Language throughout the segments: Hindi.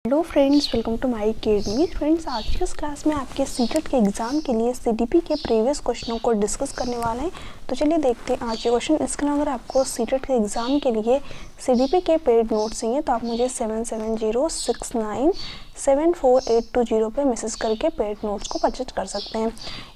Hello friends, welcome to my academy. Friends, आज की इस क्लास में आपके सीटेट के एग्ज़ाम के लिए सीडीपी के प्रीवियस क्वेश्चनों को डिस्कस करने वाले हैं। तो चलिए देखते हैं आज के क्वेश्चन। इसके अगर आपको सीटेट के एग्ज़ाम के लिए सीडीपी के पेड नोट्स चाहिए तो आप मुझे 7706974820 पे मैसेज करके पेड नोट्स को परचेज कर सकते हैं।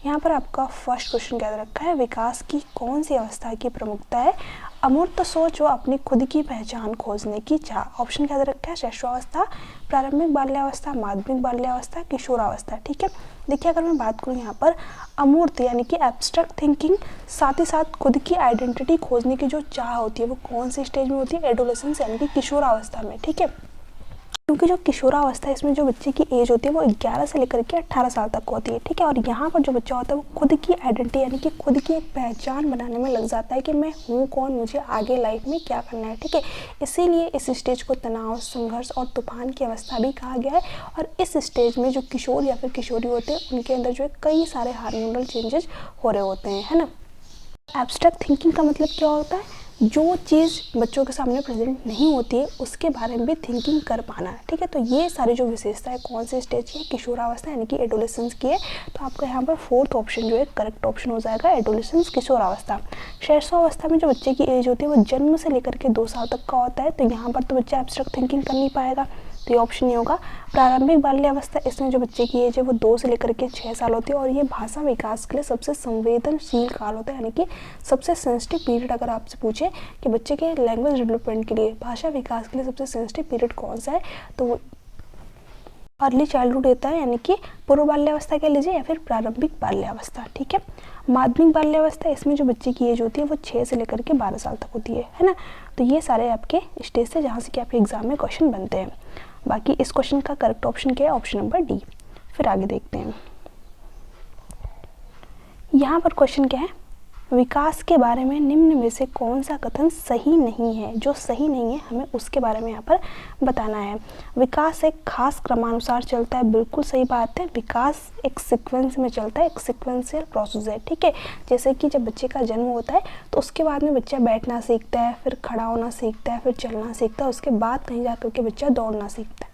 यहाँ पर आपका फर्स्ट क्वेश्चन क्या रखा है, विकास की कौन सी अवस्था की प्रमुखता है? अमूर्त सोच व अपनी खुद की पहचान खोजने की चाह। ऑप्शन क्या रखा है, शैशवावस्था, प्रारंभिक बाल्यावस्था, माध्यमिक बाल्यावस्था, किशोरावस्था। ठीक है, देखिए अगर मैं बात करूँ यहाँ पर अमूर्त यानी कि एब्स्ट्रैक्ट थिंकिंग, साथ ही साथ खुद की आइडेंटिटी खोजने की जो चाह होती है वो कौन सी स्टेज में होती है? एडोलेसेंस यानी कि किशोरावस्था में। ठीक है, क्योंकि जो किशोरावस्था है इसमें जो बच्चे की एज होती है वो 11 से लेकर के 18 साल तक होती है। ठीक है, और यहाँ पर जो बच्चा होता है वो खुद की आइडेंटिटी यानी कि खुद की एक पहचान बनाने में लग जाता है कि मैं हूँ कौन, मुझे आगे लाइफ में क्या करना है। ठीक है, इसीलिए इस स्टेज को तनाव, संघर्ष और तूफान की अवस्था भी कहा गया है। और इस स्टेज में जो किशोर या फिर किशोरी होते हैं उनके अंदर जो है कई सारे हार्मोनल चेंजेस हो रहे होते हैं, है ना। एब्स्ट्रैक्ट थिंकिंग का मतलब क्या होता है? जो चीज़ बच्चों के सामने प्रेजेंट नहीं होती है उसके बारे में भी थिंकिंग कर पाना। ठीक है, तो ये सारी जो विशेषता है कौन से स्टेज की है? किशोरावस्था यानी कि एडोलेसेंस की है। तो आपका यहाँ पर फोर्थ ऑप्शन जो है करेक्ट ऑप्शन हो जाएगा, एडोलेसेंस, किशोरावस्था। शैशवावस्था में जो बच्चे की एज होती है वो जन्म से लेकर के 2 साल तक का होता है। तो यहाँ पर तो बच्चा एब्स्ट्रैक्ट थिंकिंग कर नहीं पाएगा, तो ये ऑप्शन नहीं होगा। प्रारंभिक बाल्यावस्था, इसमें जो बच्चे की एज है वो 2 से लेकर के 6 साल होती है और ये भाषा विकास के लिए सबसे संवेदनशील काल होता है, यानी कि सबसे सेंसिटिव पीरियड। अगर आपसे पूछे कि बच्चे के लैंग्वेज डेवलपमेंट के लिए, भाषा विकास के लिए सबसे सेंसिटिव पीरियड कौन सा है, तो वो अर्ली चाइल्डहुड होता है, यानी कि पूर्व बाल्यावस्था कह लीजिए या फिर प्रारंभिक बाल्यावस्था। ठीक है, माध्यमिक बाल्यावस्था, इसमें जो बच्चे की एज होती है वो 6 से लेकर के 12 साल तक होती है ना। तो ये सारे आपके स्टेज से जहाँ से कि आपके एग्जाम में क्वेश्चन बनते हैं। बाकी इस क्वेश्चन का करेक्ट ऑप्शन क्या है? Option number D. फिर आगे देखते हैं, यहाँ पर क्वेश्चन क्या है, विकास के बारे में निम्न में से कौन सा कथन सही नहीं है? जो सही नहीं है हमें उसके बारे में यहाँ पर बताना है। विकास एक खास क्रमानुसार चलता है, बिल्कुल सही बात है। विकास एक सीक्वेंस में चलता है, एक सीक्वेंशियल प्रोसेस है। ठीक है, जैसे कि जब बच्चे का जन्म होता है तो उसके बाद में बच्चा बैठना सीखता है, फिर खड़ा होना सीखता है, फिर चलना सीखता है, उसके बाद कहीं जा करके बच्चा दौड़ना सीखता है।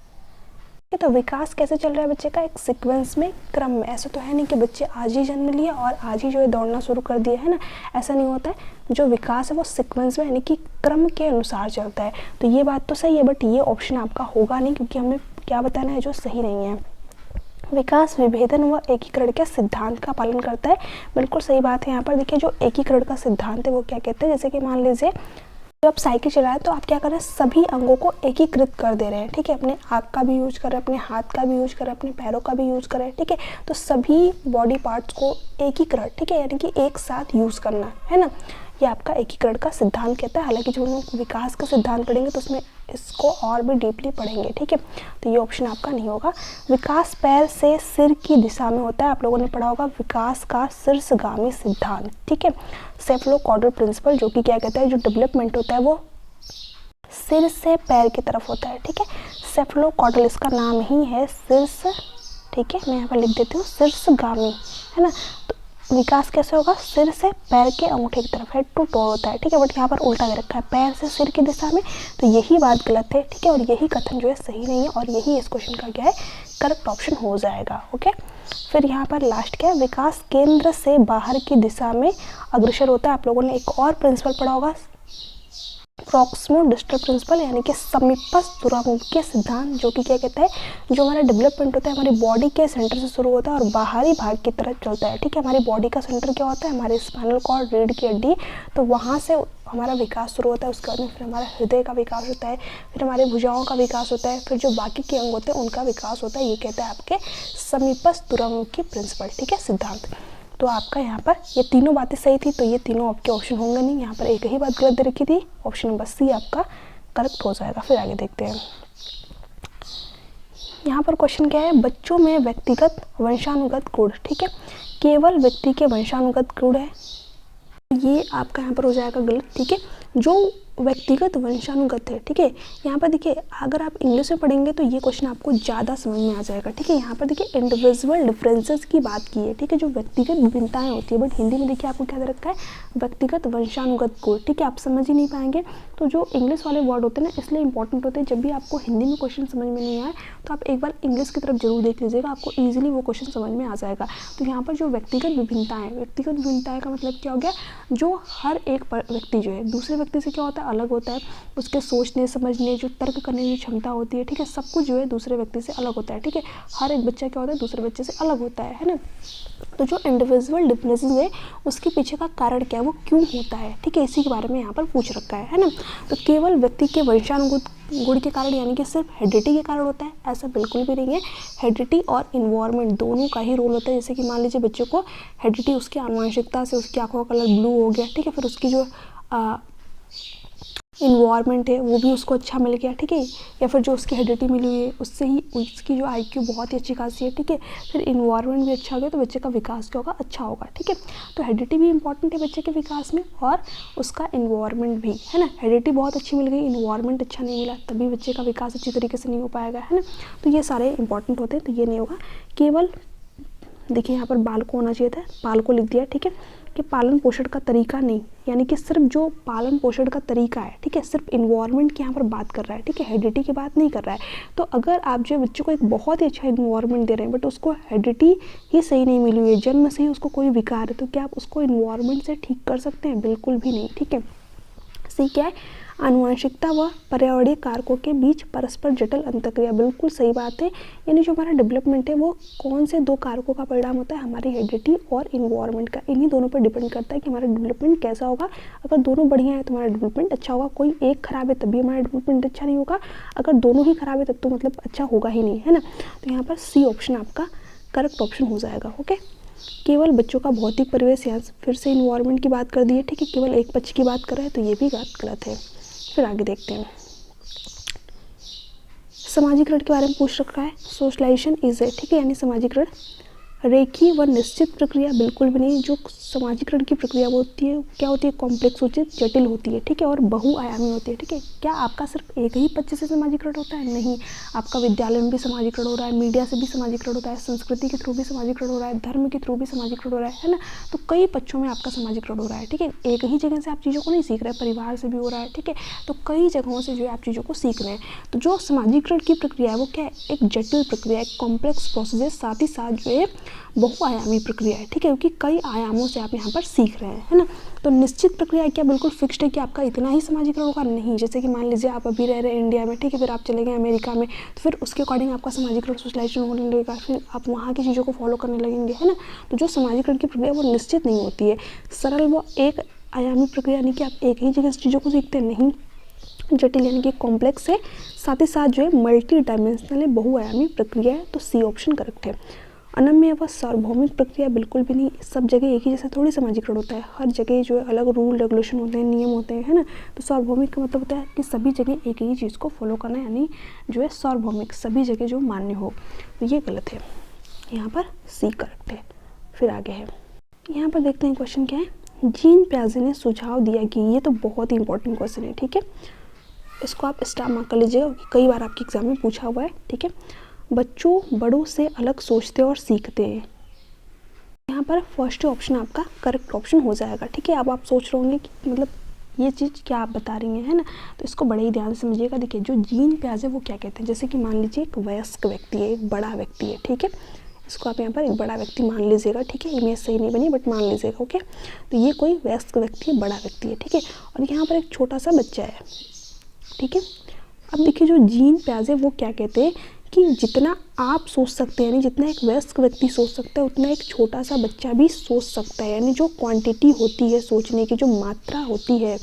तो विकास कैसे चल रहा है बच्चे का? एक सीक्वेंस में, क्रम में। ऐसा तो है नहीं कि बच्चे आज ही जन्म लिया और आज ही जो है दौड़ना शुरू कर दिया, है ना, ऐसा नहीं होता है। जो विकास है वो सीक्वेंस में यानी कि क्रम के अनुसार चलता है। तो ये बात तो सही है, बट ये ऑप्शन आपका होगा नहीं, क्योंकि हमें क्या बताना है जो सही नहीं है। विकास विभेदन व एकीकरण के सिद्धांत का पालन करता है, बिल्कुल सही बात है। यहाँ पर देखिए जो एकीकरण का सिद्धांत है वो क्या कहते हैं, जैसे कि मान लीजिए जब आप साइकिल चला रहे हैं तो आप क्या कर रहे हैं, सभी अंगों को एकीकृत कर दे रहे हैं। ठीक है, अपने आँख का भी यूज कर रहे हैं, अपने हाथ का भी यूज कर रहे हैं, अपने पैरों का भी यूज कर रहे हैं। ठीक है, तो सभी बॉडी पार्ट्स को एकीकरण, ठीक है, यानी कि एक साथ यूज करना, है ना, ये आपका एकीकरण का सिद्धांत कहता है। हालांकि जब हम लोग विकास का सिद्धांत पढ़ेंगे तो उसमें इसको और भी डीपली पढ़ेंगे। ठीक है, तो ये ऑप्शन आपका नहीं होगा। विकास पैर से सिर की दिशा में होता है, आप लोगों ने पढ़ा होगा विकास का शीर्षगामी सिद्धांत। ठीक है, सेफलोकॉर्डल प्रिंसिपल, जो कि क्या कहता है, जो डेवलपमेंट होता है वो सिर से पैर की तरफ होता है। ठीक है, सेफलोकॉर्डल इसका नाम ही है, शीर्ष। ठीक है, मैं यहाँ पर लिख देती हूँ शीर्षगामी, है ना। तो विकास कैसे होगा? सिर से पैर के अंगूठे की तरफ, हेड टू टो होता है। ठीक है, बट यहाँ पर उल्टा दे रखा है, पैर से सिर की दिशा में। तो यही बात गलत है। ठीक है, और यही कथन जो है सही नहीं है, और यही इस क्वेश्चन का क्या है, करेक्ट ऑप्शन हो जाएगा। ओके, फिर यहाँ पर लास्ट क्या है, विकास केंद्र से बाहर की दिशा में अग्रसर होता है। आप लोगों ने एक और प्रिंसिपल पढ़ा होगा, प्रॉक्सिमो डिस्टल प्रिंसिपल, यानी कि समीपस्थ दूरामुखी सिद्धांत, जो कि क्या कहता है, जो हमारा डेवलपमेंट होता है हमारी बॉडी के सेंटर से शुरू होता है और बाहरी भाग की तरफ चलता है। ठीक है, हमारी बॉडी का सेंटर क्या होता है, हमारे स्पाइनल कॉर्ड, रीढ़ की हड्डी, तो वहाँ से हमारा विकास शुरू होता है। उसके बाद में फिर हमारा हृदय का विकास होता है, फिर हमारे भुजाओं का विकास होता है, फिर जो बाकी के अंग होते हैं उनका विकास होता है। ये कहता है आपके समीपस्थ दूरामुखी प्रिंसिपल, ठीक है, सिद्धांत। तो आपका यहाँ पर ये तीनों बातें सही थी, तो ये तीनों आपके ऑप्शन होंगे नहीं। यहाँ पर एक ही बात गलत दे रखी थी, ऑप्शन नंबर सी आपका करेक्ट हो जाएगा। फिर आगे देखते हैं, यहाँ पर क्वेश्चन क्या है, बच्चों में व्यक्तिगत वंशानुगत गुण। ठीक है, केवल व्यक्ति के वंशानुगत गुण है, ये आपका यहाँ पर हो जाएगा गलत। ठीक है, जो व्यक्तिगत वंशानुगत है, ठीक है। यहाँ पर देखिए अगर आप इंग्लिश में पढ़ेंगे तो ये क्वेश्चन आपको ज़्यादा समझ में आ जाएगा, ठीक है। यहाँ पर देखिए इंडिविजुअल डिफरेंसेस की बात की है, ठीक है, जो व्यक्तिगत विभिन्नताएं होती है, बट हिंदी में देखिए आपको क्या दे रखा है, व्यक्तिगत वंशानुगत गुण, ठीक है। आप समझ ही नहीं पाएंगे। तो जो इंग्लिश वाले वर्ड होते हैं ना इसलिए इंपॉर्टेंट होते हैं, जब भी आपको हिंदी में क्वेश्चन समझ में नहीं आए तो आप एक बार इंग्लिश की तरफ जरूर देख लीजिएगा, आपको ईजिली वो क्वेश्चन समझ में आ जाएगा। तो यहाँ पर जो व्यक्तिगत विभिन्नताएं का मतलब क्या हो गया, जो हर एक व्यक्ति जो है दूसरे व्यक्ति से क्या होता है, अलग होता है, उसके सोचने समझने जो तर्क करने की क्षमता होती है, ठीक है, सब कुछ जो है दूसरे व्यक्ति से अलग होता है, ठीक है। हर एक बच्चा क्या होता है, दूसरे बच्चे से अलग होता है ना। तो जो इंडिविजुअल डिफरेंसेस है उसके पीछे का कारण क्या है, वो क्यों होता है, ठीक है, इसी के बारे में यहाँ पर पूछ रखा है ना। तो केवल व्यक्ति के वंशानुगत गुण के कारण यानी कि सिर्फ हेरिडिटी के कारण होता है, ऐसा बिल्कुल भी नहीं है। हेरिडिटी और इन्वायरमेंट दोनों का ही रोल होता है। जैसे कि मान लीजिए बच्चे को हेरिडिटी उसकी आनुवंशिकता से उसकी आंखों का कलर ब्लू हो गया, ठीक है, फिर उसकी जो इन्वायरमेंट है वो भी उसको अच्छा मिल गया, ठीक है, या फिर जो उसकी हेरिडिटी मिली हुई है उससे ही उसकी जो IQ बहुत ही अच्छी खासी है, ठीक है, फिर इन्वायरमेंट भी अच्छा हो गया तो बच्चे का विकास क्या होगा, अच्छा होगा, ठीक है। तो हेरिडिटी भी इंपॉर्टेंट है बच्चे के विकास में और उसका इन्वायरमेंट भी, है ना। हेरिडिटी बहुत अच्छी मिल गई, इन्वायरमेंट अच्छा नहीं मिला, तभी बच्चे का विकास अच्छी तरीके से नहीं हो पाएगा, है ना। तो ये सारे इंपॉर्टेंट होते हैं, तो ये नहीं होगा। केवल देखिए यहाँ पर बाल को होना चाहिए था, बाल को लिख दिया, ठीक है, कि पालन पोषण का तरीका नहीं, यानी कि सिर्फ जो पालन पोषण का तरीका है, ठीक है, सिर्फ इन्वायरमेंट की यहाँ पर बात कर रहा है, ठीक है, हेरिडिटी की बात नहीं कर रहा है। तो अगर आप जो बच्चे को एक बहुत ही अच्छा इन्वायरमेंट दे रहे हैं बट उसको हेरिडिटी ही सही नहीं मिली हुई है, जन्म से ही उसको कोई विकार है, तो क्या आप उसको इन्वायरमेंट से ठीक कर सकते हैं? बिल्कुल भी नहीं, ठीक है। सी क्या है, आनुवंशिकता व पर्यावरणीय कारकों के बीच परस्पर जटिल अंतःक्रिया, बिल्कुल सही बात है। यानी जो हमारा डेवलपमेंट है वो कौन से दो कारकों का परिणाम होता है, हमारी हेरिडिटी और इन्वायरमेंट का, इन्हीं दोनों पर डिपेंड करता है कि हमारा डेवलपमेंट कैसा होगा। अगर दोनों बढ़िया है तो हमारा डेवलपमेंट अच्छा होगा, कोई एक खराब है तब भी हमारा डेवलपमेंट अच्छा नहीं होगा, अगर दोनों ही खराब है तब तो मतलब अच्छा होगा ही नहीं, है ना। तो यहाँ पर सी ऑप्शन आपका करेक्ट ऑप्शन हो जाएगा, ओके। केवल बच्चों का भौतिक परिवेश, यहाँ फिर से इन्वायरमेंट की बात कर दी है, ठीक है, केवल एक पक्ष की बात कर रहे हैं तो ये भी बात गलत है। फिर आगे देखते हैं, समाजीकरण के बारे में पूछ रखा है, सोशलाइजेशन इज है, ठीक है, यानी समाजीकरण रेखीय व निश्चित प्रक्रिया बिल्कुल भी नहीं। जो समाजीकरण की प्रक्रिया वो होती है, क्या होती है, कॉम्प्लेक्स होती है, जटिल होती है, ठीक है, और बहुआयामी होती है, ठीक है। क्या आपका सिर्फ एक ही पक्ष से समाजीकरण होता है? नहीं, आपका विद्यालय में भी समाजीकरण हो रहा है, मीडिया से भी समाजीकरण होता है, संस्कृति के थ्रू भी समाजीकरण हो रहा है, धर्म के थ्रू भी समाजीकरण हो रहा है ना। तो कई पक्षों में आपका समाजीकरण हो रहा है, ठीक है, एक ही जगह से आप चीज़ों को नहीं सीख रहे, परिवार से भी हो रहा है, ठीक है, तो कई जगहों से जो है आप चीज़ों को सीख रहे हैं। तो जो समाजीकरण की प्रक्रिया है वो क्या है, एक जटिल प्रक्रिया, एक कॉम्प्लेक्स प्रोसेस है, साथ ही साथ जो है बहुआयामी प्रक्रिया है, ठीक है, क्योंकि कई आयामों से आप यहाँ पर सीख रहे हैं, है ना। तो निश्चित प्रक्रिया क्या बिल्कुल फिक्स्ड है कि आपका इतना ही समाजीकरण होगा? नहीं, जैसे कि मान लीजिए आप अभी रह रहे हैं इंडिया में, ठीक है, फिर आप चले गए अमेरिका में, तो फिर उसके अकॉर्डिंग आपका समाजीकरण सोशलाइजेशन होने लगेगा, फिर आप वहाँ की चीज़ों को फॉलो करने लगेंगे, है ना। तो जो समाजीकरण की प्रक्रिया वो निश्चित नहीं होती है, सरल वो एक आयामी प्रक्रिया, यानी कि आप एक ही जगह से चीज़ों को सीखते नहीं, जटिल यानी कि कॉम्प्लेक्स है, साथ ही साथ जो है मल्टी डायमेंशनल है, बहुआयामी प्रक्रिया है। तो सी ऑप्शन करेक्ट है। अनम्य व सार्वभौमिक प्रक्रिया बिल्कुल भी नहीं, सब जगह एक ही जैसा थोड़ी समाजीकरण होता है, हर जगह जो है अलग रूल रेगुलेशन होते हैं, नियम होते हैं, है ना। तो सार्वभौमिक का मतलब होता है कि सभी जगह एक ही चीज़ को फॉलो करना, यानी जो है सार्वभौमिक, सभी जगह जो मान्य हो। तो ये गलत है, यहाँ पर सी करेक्ट है। फिर आगे है, यहाँ पर देखते हैं क्वेश्चन क्या है। जीन प्याजे ने सुझाव दिया कि, ये तो बहुत ही इंपॉर्टेंट क्वेश्चन है, ठीक है, इसको आप स्टार मार्क कर लीजिएगा, कई बार आपके एग्जाम में पूछा हुआ है, ठीक है। बच्चों बड़ों से अलग सोचते और सीखते हैं, यहाँ पर फर्स्ट ऑप्शन आपका करेक्ट ऑप्शन हो जाएगा, ठीक है। अब आप सोच रहे होंगे कि मतलब ये चीज़ क्या आप बता रही हैं, है ना, तो इसको बड़े ही ध्यान से समझिएगा। देखिए जो जीन प्याजे वो क्या कहते हैं, जैसे कि मान लीजिए एक वयस्क व्यक्ति है, एक बड़ा व्यक्ति है, ठीक है, इसको आप यहाँ पर एक बड़ा व्यक्ति मान लीजिएगा, ठीक है, इमेज सही नहीं बनी बट मान लीजिएगा, ओके। तो ये कोई वयस्क व्यक्ति है, बड़ा व्यक्ति है, ठीक है, और यहाँ पर एक छोटा सा बच्चा है, ठीक है। अब देखिए जो जीन प्याजे वो क्या कहते हैं कि जितना आप सोच सकते हैं, यानी जितना एक वयस्क व्यक्ति सोच सकता है उतना एक छोटा सा बच्चा भी सोच सकता है, यानी जो क्वांटिटी होती है सोचने की, जो मात्रा होती है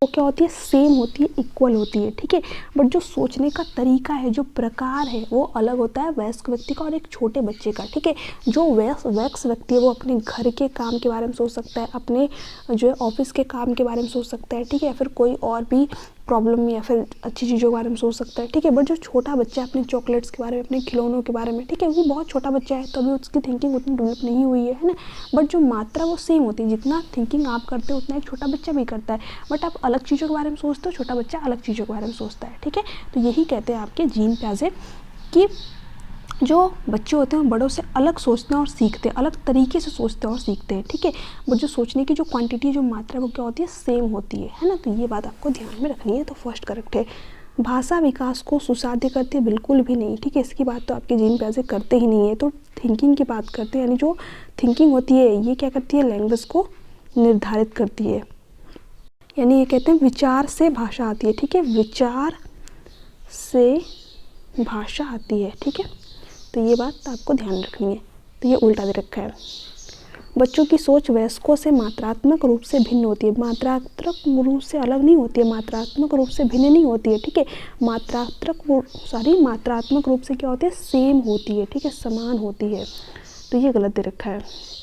वो क्या होती है, सेम होती है, इक्वल होती है, ठीक है। बट जो सोचने का तरीका है, जो प्रकार है वो अलग होता है वयस्क व्यक्ति का और एक छोटे बच्चे का, ठीक है। जो वयस्क व्यक्ति है वो अपने घर के काम के बारे में सोच सकता है, अपने जो है ऑफिस के काम के बारे में सोच सकता है, ठीक है, या फिर कोई और भी प्रॉब्लम या फिर अच्छी चीज़ों के बारे में सोच सकता है, ठीक है। बट जो छोटा बच्चा है अपने चॉकलेट्स के बारे में, अपने खिलौनों के बारे में, ठीक है, वो बहुत छोटा बच्चा है तो अभी उसकी थिंकिंग उतनी डेवलप नहीं हुई है ना। बट जो मात्रा वो सेम होती है, जितना थिंकिंग आप करते हो उतना एक छोटा बच्चा भी करता है। बट आप अलग चीज़ों के बारे में सोचते हो, छोटा बच्चा अलग चीज़ों के बारे में सोचता है, ठीक है। तो यही कहते हैं आपके जीन प्याजे कि जो बच्चे होते हैं वो बड़ों से अलग सोचते हैं और सीखते हैं, अलग तरीके से सोचते हैं और सीखते हैं, ठीक है। वो जो सोचने की जो क्वांटिटी, जो मात्रा, वो क्या होती है, सेम होती है ना। तो ये बात आपको ध्यान में रखनी है। तो फर्स्ट करेक्ट है। भाषा विकास को सुसाध्य करती है, बिल्कुल भी नहीं, ठीक है। इसकी बात तो आपके जीन प्याजे करते ही नहीं है। तो थिंकिंग की बात करते हैं, यानी जो थिंकिंग होती है ये क्या करती है, लैंग्वेज को निर्धारित करती है। यानी ये कहते हैं विचार से भाषा आती है, ठीक है, विचार से भाषा आती है, ठीक है। तो ये बात आपको ध्यान रखनी है। तो ये उल्टा दे रखा है। बच्चों की सोच वयस्कों से मात्रात्मक रूप से भिन्न होती है, मात्रात्मक रूप से अलग नहीं होती है, मात्रात्मक रूप से भिन्न नहीं होती है, ठीक है। मात्रात्मक रूप से क्या होती है, सेम होती है, ठीक है, समान होती है। तो ये गलत दे रखा है।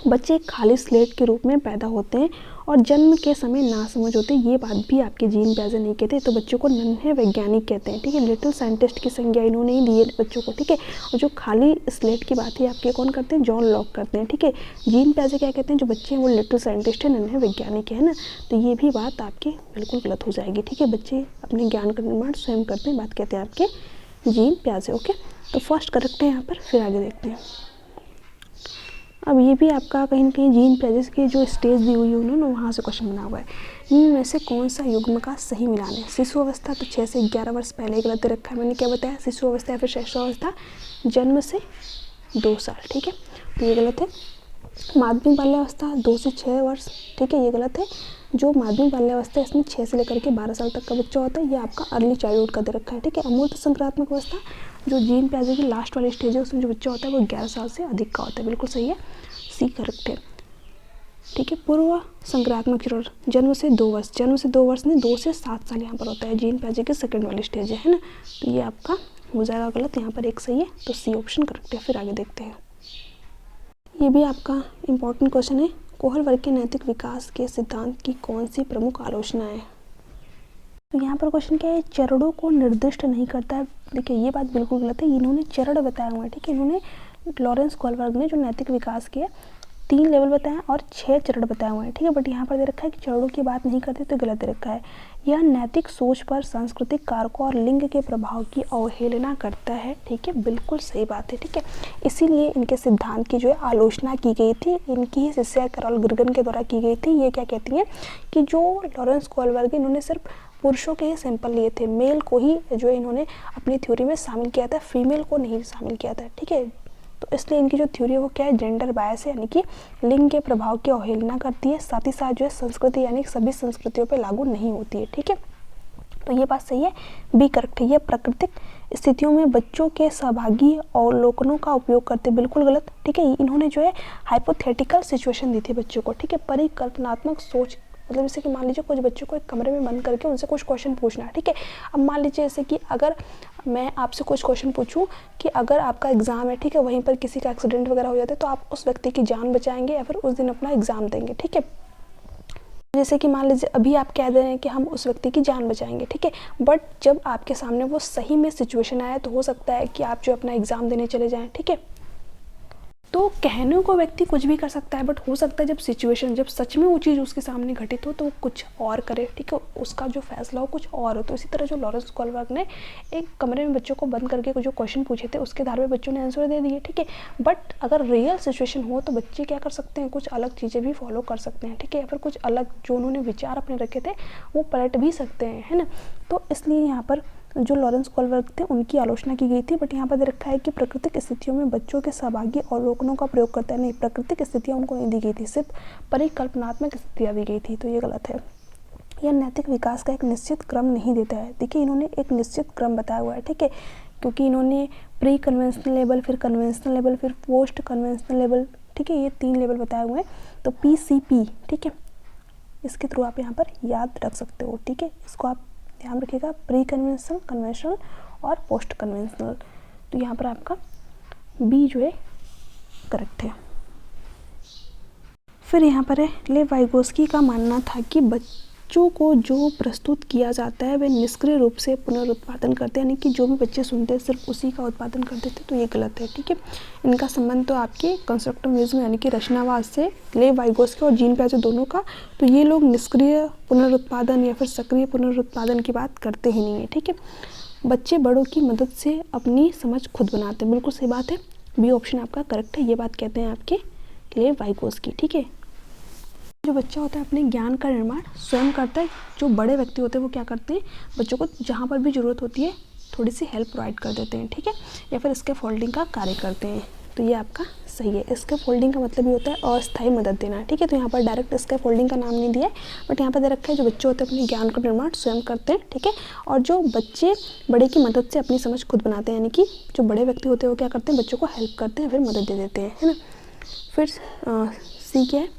बच्चे एक खाली स्लेट के रूप में पैदा होते हैं और जन्म के समय नासमझ होते हैं, ये बात भी आपके जीन प्याजे नहीं कहते। तो बच्चों को नन्हे वैज्ञानिक कहते हैं, ठीक है। लिटिल साइंटिस्ट की संज्ञा इन्होंने ही दी है बच्चों को, ठीक है। और जो खाली स्लेट की बात है आपके कौन करते हैं, जॉन लॉक करते हैं, ठीक है। जीन प्याजे क्या कहते हैं, जो बच्चे हैं वो लिटिल साइंटिस्ट है, नन्हे वैज्ञानिक है ना। तो ये भी बात आपकी बिल्कुल गलत हो जाएगी, ठीक है। बच्चे अपने ज्ञान का निर्माण स्वयं करते हैं, बात कहते हैं आपके जीन प्याजे। ओके, तो फर्स्ट करेक्ट है यहाँ पर। फिर आगे देखते हैं। अब ये भी आपका कहीं ना कहीं जीन प्याजे की जो स्टेज दी हुई है उन्होंने, वहाँ से क्वेश्चन बना हुआ है। इनमें से कौन सा युग्म का सही मिलान है। शिशु अवस्था तो 6 से 11 वर्ष पहले गलत दे रखा है। मैंने क्या बताया, शिशु अवस्था या फिर शैशवावस्था जन्म से 2 साल, ठीक है, तो ये गलत है। माध्यमिक बाल्यावस्था 2 से 6 वर्ष, ठीक है, ये गलत है। जो माध्यमिक बाल्यावस्था है इसमें 6 से लेकर के 12 साल तक का बच्चा होता है, ये आपका अर्ली चाइल्डहुड का दे रखा है, ठीक है। अमूर्त संक्रात्मक अवस्था जो जीन प्याजे की लास्ट वाली स्टेज है उसमें जो बच्चा होता है वो 11 साल से अधिक का होता है, बिल्कुल सही है, सी करेक्ट है, ठीक है। पूर्व संक्रात्मक किशोर जन्म से 2 वर्ष, जन्म से 2 वर्ष नहीं 2 से 7 साल यहाँ पर होता है, जीन प्याजे की सेकंड वाली स्टेज है ना। तो ये आपका हो जाएगा गलत, यहाँ पर एक सही है, तो सी ऑप्शन करेक्ट है। फिर आगे देखते हैं। ये भी आपका इम्पोर्टेंट क्वेश्चन है। कोहल वर्ग के नैतिक विकास के सिद्धांत की कौन सी प्रमुख आलोचना है। तो यहाँ पर क्वेश्चन क्या है, चरणों को निर्दिष्ट नहीं करता है। देखिए ये बात बिल्कुल गलत है, इन्होंने चरण बताया हुआ है, ठीक है। इन्होंने लॉरेंस कोहलबर्ग ने जो नैतिक विकास के 3 लेवल बताए और 6 चरण बताए हुए हैं, ठीक है। बट यहाँ पर दे रखा है कि चरणों की बात नहीं करते, तो गलत दे रखा है। यह नैतिक सोच पर सांस्कृतिक कारकों और लिंग के प्रभाव की अवहेलना करता है, ठीक है, बिल्कुल सही बात है, ठीक है। इसीलिए इनके सिद्धांत की जो है आलोचना की गई थी, इनकी ही शिष्या कैरोल गिर्गन के द्वारा की गई थी। ये क्या कहती हैं कि जो लॉरेंस कोहलबर्ग इन्होंने सिर्फ पुरुषों के ही सैंपल लिए थे, मेल को ही जो इन्होंने अपनी थ्योरी में शामिल किया था, फीमेल को नहीं शामिल किया था, ठीक है। तो इसलिए इनकी जो थ्योरी है वो क्या है, जेंडर बायस है, यानी कि लिंग के प्रभाव की अवहेलना करती है, साथ ही साथ जो है संस्कृति यानी सभी संस्कृतियों पे लागू नहीं होती है, ठीक है। तो ये बात सही है, बी करेक्ट है। ये प्राकृतिक स्थितियों में बच्चों के सहभागी अवलोकनों का उपयोग करते, बिल्कुल गलत, ठीक है। इन्होंने जो है हाइपोथेटिकल सिचुएशन दी थी बच्चों को, ठीक है, परिकल्पनात्मक सोच, मतलब जैसे कि मान लीजिए कुछ बच्चों को एक कमरे में बंद करके उनसे कुछ क्वेश्चन पूछना है, ठीक है। अब मान लीजिए जैसे कि अगर मैं आपसे कुछ क्वेश्चन पूछूं कि अगर आपका एग्ज़ाम है, ठीक है, वहीं पर किसी का एक्सीडेंट वगैरह हो जाता है तो आप उस व्यक्ति की जान बचाएंगे या फिर उस दिन अपना एग्ज़ाम देंगे, ठीक है। जैसे कि मान लीजिए अभी आप कह दे रहे हैं कि हम उस व्यक्ति की जान बचाएंगे, ठीक है, बट जब आपके सामने वो सही में सिचुएशन आया तो हो सकता है कि आप जो अपना एग्ज़ाम देने चले जाएँ, ठीक है। तो कहने को व्यक्ति कुछ भी कर सकता है, बट हो सकता है जब सिचुएशन, जब सच में वो चीज़ उसके सामने घटित हो तो वो कुछ और करे, ठीक है, उसका जो फैसला हो कुछ और हो। तो इसी तरह जो लॉरेंस कोहलबर्ग ने एक कमरे में बच्चों को बंद करके जो क्वेश्चन पूछे थे उसके आधार पर बच्चों ने आंसर दे दिए, ठीक है। बट अगर रियल सिचुएशन हो तो बच्चे क्या कर सकते हैं, कुछ अलग चीज़ें भी फॉलो कर सकते हैं, ठीक है, या फिर कुछ अलग जो उन्होंने विचार अपने रखे थे वो पलट भी सकते हैं, है ना। तो इसलिए यहाँ पर जो लॉरेंस कोहलबर्ग थे उनकी आलोचना की गई थी। बट यहाँ पर दे रखा है कि प्राकृतिक स्थितियों में बच्चों के सहभागी अवलोकनों का प्रयोग करता है, नहीं, प्राकृतिक स्थितियाँ उनको नहीं दी गई थी, सिर्फ परिकल्पनात्मक स्थितियाँ दी गई थी, तो ये गलत है। यह नैतिक विकास का एक निश्चित क्रम नहीं देता है। देखिए इन्होंने एक निश्चित क्रम बताया हुआ है, ठीक है, क्योंकि इन्होंने प्री कन्वेंशनल लेवल, फिर कन्वेंशनल लेवल, फिर पोस्ट कन्वेंशनल लेवल, ठीक है, ये 3 लेवल बताए हुए हैं। तो PCP, ठीक है, इसके थ्रू आप यहाँ पर याद रख सकते हो, ठीक है, इसको आप ध्यान रखिएगा, प्री कन्वेंशनल, कन्वेंशनल और पोस्ट कन्वेंशनल। तो यहाँ पर आपका बी जो है करेक्ट है। फिर यहाँ पर है ले वाइगोस्की का मानना था कि बच्चों को जो प्रस्तुत किया जाता है वे निष्क्रिय रूप से पुनरुत्पादन करते हैं, यानी कि जो भी बच्चे सुनते हैं सिर्फ उसी का उत्पादन कर देते हैं, तो ये गलत है। ठीक है, इनका संबंध तो आपके कंस्ट्रक्टिविज्म यानी कि रचनावाद से, लेव वाइगोस्की और जीन पियाजे दोनों का। तो ये लोग निष्क्रिय पुनरुत्पादन या फिर सक्रिय पुनरुत्पादन की बात करते ही नहीं है। ठीक है, बच्चे बड़ों की मदद से अपनी समझ खुद बनाते हैं, बिल्कुल सही बात है, बी ऑप्शन आपका करेक्ट है। ये बात कहते हैं आपके लेव वाइगोस्की। ठीक है, जो बच्चा होता है अपने ज्ञान का निर्माण स्वयं करता है। जो बड़े व्यक्ति होते हैं वो क्या करते हैं, बच्चों को जहाँ पर भी ज़रूरत होती है थोड़ी सी हेल्प प्रोवाइड कर देते हैं। ठीक है, या फिर इसके फोल्डिंग का कार्य करते हैं। तो ये आपका सही है। इसके फोल्डिंग का मतलब ये होता है अस्थायी मदद देना। ठीक है, तो यहाँ पर डायरेक्ट इसके फोल्डिंग का नाम नहीं दिया है, बट यहाँ पर दे रखा है जो बच्चे होते हैं अपने ज्ञान का निर्माण स्वयं करते हैं। ठीक है, और जो बच्चे बड़े की मदद से अपनी समझ खुद बनाते हैं, यानी कि जो बड़े व्यक्ति होते हैं वो क्या करते हैं, बच्चों को हेल्प करते हैं, फिर मदद दे देते हैं, है ना। फिर सी क्या है,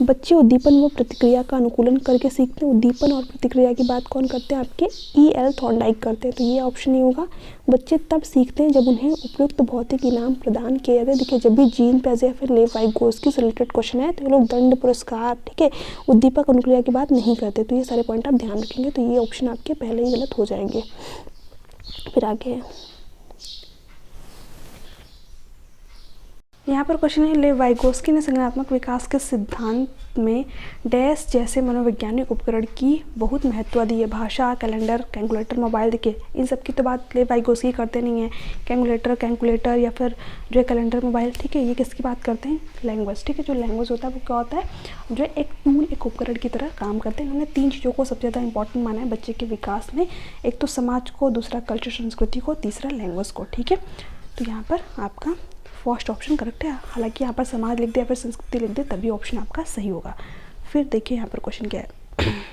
बच्चे उद्दीपन व प्रतिक्रिया का अनुकूलन करके सीखते हैं। उद्दीपन और प्रतिक्रिया की बात कौन करते हैं, आपके E.L. थॉर्नडाइक करते हैं। तो ये ऑप्शन नहीं होगा। बच्चे तब सीखते हैं जब उन्हें उपयुक्त भौतिक इनाम प्रदान किए जाते हैं। देखिए, जब भी जीन पियाजे या फिर लेव वाइगोस्की से रिलेटेड क्वेश्चन है तो ये लोग दंड, पुरस्कार, ठीक है, उद्दीपक अनुक्रिया की बात नहीं करते। तो ये सारे पॉइंट आप ध्यान रखेंगे। तो ये ऑप्शन आपके पहले ही गलत हो जाएंगे। फिर आगे है, यहाँ पर क्वेश्चन है, लेव वाइगोस्की ने संज्ञानात्मक विकास के सिद्धांत में डैश जैसे मनोवैज्ञानिक उपकरण की बहुत महत्व दी है। भाषा, कैलेंडर, कैलकुलेटर, मोबाइल। देखिए, इन सब की तो बात लेव वाइगोस्की करते नहीं है। कैलकुलेटर या फिर जो है कैलेंडर, मोबाइल, ठीक है, ये किसकी बात करते हैं, लैंग्वेज। ठीक है, जो लैंग्वेज होता है वो क्या होता है, जो एक टूल, एक उपकरण की तरह काम करते हैं। इन्होंने 3 चीज़ों को सबसे ज़्यादा इंपॉर्टेंट माना है बच्चे के विकास में। एक तो समाज को, दूसरा कल्चर संस्कृति को, तीसरा लैंग्वेज को। ठीक है, तो यहाँ पर आपका फर्स्ट ऑप्शन करेक्ट है। हालांकि यहाँ पर समाज लिख दे या फिर संस्कृति लिख दे तभी ऑप्शन आपका सही होगा। फिर देखिए यहाँ पर क्वेश्चन क्या है,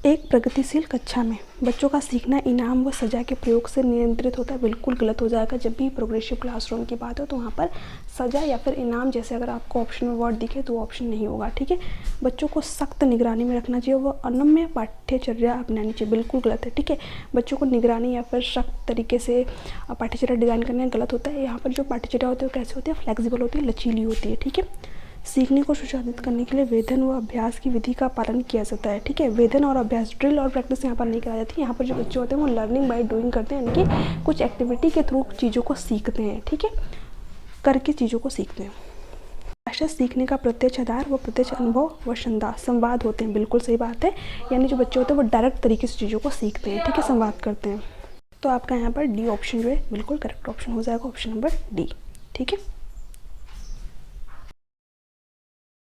एक प्रगतिशील कक्षा में बच्चों का सीखना इनाम व सजा के प्रयोग से नियंत्रित होता है। बिल्कुल गलत हो जाएगा। जब भी प्रोग्रेसिव क्लासरूम की बात हो तो वहाँ पर सजा या फिर इनाम जैसे अगर आपको ऑप्शन में वर्ड दिखे तो ऑप्शन नहीं होगा। ठीक है, बच्चों को सख्त निगरानी में रखना चाहिए, वो अनम्य पाठ्यचर्या अपनानी चाहिए। बिल्कुल गलत है। ठीक है, बच्चों को निगरानी या फिर सख्त तरीके से पाठ्यचर्या डिज़ाइन करना गलत होता है। यहाँ पर जो पाठ्यचर्या होती है वो कैसे होती है, फ्लेक्सिबल होती है, लचीली होती है। ठीक है, सीखने को सुशासित करने के लिए वेधन व अभ्यास की विधि का पालन किया जाता है। ठीक है, वेधन और अभ्यास, ड्रिल और प्रैक्टिस यहाँ पर नहीं कराई जाती। यहाँ पर जो बच्चे होते हैं वो लर्निंग बाय डूइंग करते हैं, यानी कि कुछ एक्टिविटी के थ्रू चीज़ों को सीखते हैं। ठीक है, करके चीज़ों को सीखते हैं। भाषा सीखने का प्रत्यक्ष आधार व प्रत्यक्ष अनुभव व संवाद होते हैं। बिल्कुल सही बात है, यानी जो बच्चे होते हैं वो डायरेक्ट तरीके से चीज़ों को सीखते हैं। ठीक है, संवाद करते हैं। तो आपका यहाँ पर डी ऑप्शन जो है बिल्कुल करेक्ट ऑप्शन हो जाएगा, ऑप्शन नंबर डी। ठीक है।